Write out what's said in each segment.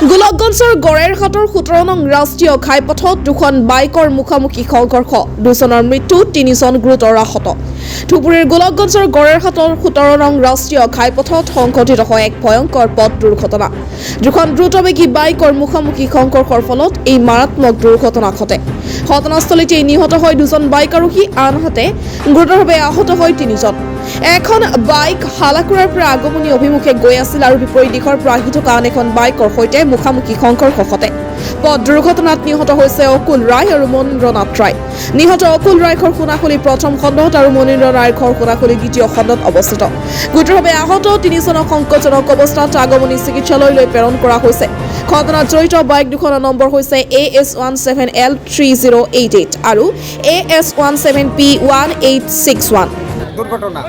গোলকগঞ্জৰ গড়েৰহাটৰ 17 নং ৰাষ্ট্ৰীয় ঘাইপথত দুখন বাইকৰ মুখামুখি সংঘৰ্ষ, দুজনৰ মৃত্যু, 3জন গুৰুতৰ আহত। ধুবুৰীৰ গোলকগঞ্জৰ গড়েৰহাটৰ 17 নং ৰাষ্ট্ৰীয় ঘাইপথত সংঘটিত হয় এক ভয়ংকৰ পথ দুৰ্ঘটনা। দুখন দ্ৰুতবেগী বাইকৰ মুখামুখি সংঘৰ্ষৰ ফলত এই মাৰাত্মক দুৰ্ঘটনা ঘটে। ঘটনাস্থলীতে নিহত হয় দুজন বাইক আৰোহী, আনহাতে গুৰুতৰভাৱে আহত হয় 3জন। এখন বাইক হালাকুৰাৰ পৰা আগমনী অভিমুখে গৈ আছিল আৰু বিপৰীত দিশৰ পৰা আহি থকা আন এখন বাইকৰ সৈতে মুখামুখি সংঘৰ্ষ ঘটে। পথ দুৰ্ঘটনাত নিহত হৈছে অকুল ৰায় আৰু মনীন্দ্ৰ নাথ ৰায়। নিহত অকুল ৰায়ৰ ঘৰ সোণাখুলি প্ৰথম খণ্ডত আৰু মনীন্দ্ৰ ৰায়ৰ ঘৰ সোণাখুলি দ্বিতীয় খণ্ডত অৱস্থিত। গুৰুতৰভাৱে আহত 3জনক সংকটজনক অৱস্থাত আগমনী চিকিৎসালয়লৈ প্ৰেৰণ কৰা হৈছে। ঘটনাত জড়িত বাইক দুখনৰ নম্বৰ হৈছে AS17L3088 আৰু AS17P1861। দুৰ্ঘটনা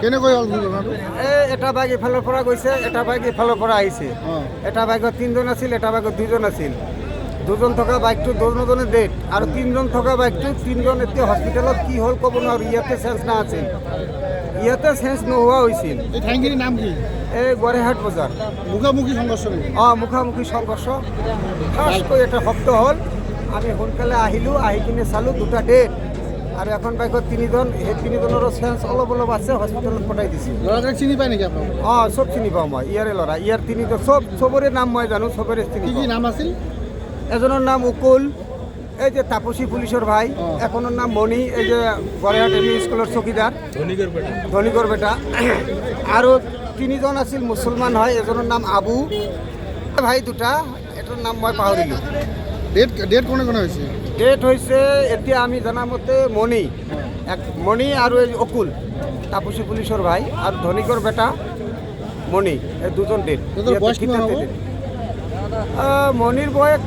কেনেকৈ হ'ল দুৰ্ঘটনাটো? এটা বাইক ইফালৰ পৰা গৈছে, এটা বাইক ইফালৰ পৰা আহিছে। এটা বাইকত 3জন আছিল, এটা বাইকত 2জন আছিল। 2জন থকা বাইকটো 2জনে ডেড আৰু 3জন থকা বাইকটো 3জন এতিয়া হস্পিটেলত কি হ'ল ক'ব নোৱাৰোঁ। ইয়াতে চেঞ্চ নাছিল, ইয়াতে চেঞ্চ নোহোৱা হৈছিল। এই ঠাইখিনিৰ নাম কি? এই গড়েৰহাট বজাৰ। মুখামুখি সংঘৰ্ষ নেকি? মুখামুখি সংঘৰ্ষ। ফাৰ্ষ্টকৈ এটা শব্দ হ'ল, আমি সোনকালে আহিলোঁ, আহি কিনে চালোঁ দুটা ডেড আৰু এখন বাইকত 3জন। সেই 3জনৰো চেঞ্চ অলপ অলপ আছে, হস্পিটেলত পঠাই দিছোঁ। ল'ৰাজনক চিনি পায় নেকি আপোনাক? চব চিনি পাওঁ মই, ইয়াৰে ল'ৰা। ইয়াৰ 3জন চবৰে নাম মই জানো, চবৰে চিনি কি পাওঁ। নাম আছিল? এজনৰ নাম উকুল, এই যে তাপসী পুলিচৰ ভাই। এখনৰ নাম মণি, এই যে গড়েৰহাট এম ই স্কুলৰ চকীদাৰ, ধনিকৰ বেটা। আৰু 3জন আছিল মুছলমান হয়, এজনৰ নাম আবু। ভাই দুটা, এটাৰ নাম মই পাহৰিলোঁ। ডেট কোনে কোনে হৈছে? ডেট হৈছে এতিয়া আমি জনামতে মণি আৰু এই অকুল, তাপসী পুলিচৰ ভাই, আৰু ধনিকৰ বেটা মণি, এই 2জন ডেট। সিহঁতৰ বয়স কিমান হ'ব? মণিৰ বয়স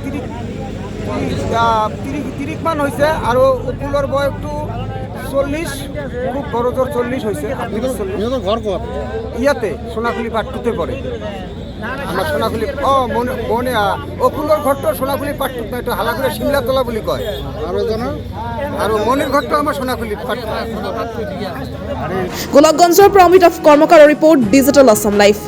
30 মান হৈছে আৰু অকুলৰ বয়সটো 40, খুব বড়জোৰ 40 হৈছে। সিহঁতৰ ঘৰ ক'ত? ইয়াতে সোণাখুলি পাটটোতে পৰে। আমাৰ সোণাখুলি অকুলৰ ঘৰটো সোণাখুলি পাটটোত নাই, এইটো হালাকুৰা শিমলাতলা বুলি কয়। আৰু এজনৰ? আৰু মণিৰ ঘৰটো আমাৰ সোণাখুলি পাট। গোলকগঞ্জৰ পৰা অমিতাভ কৰ্মকাৰৰ ৰিপৰ্ট, ডিজিটেল আছাম লাইভ।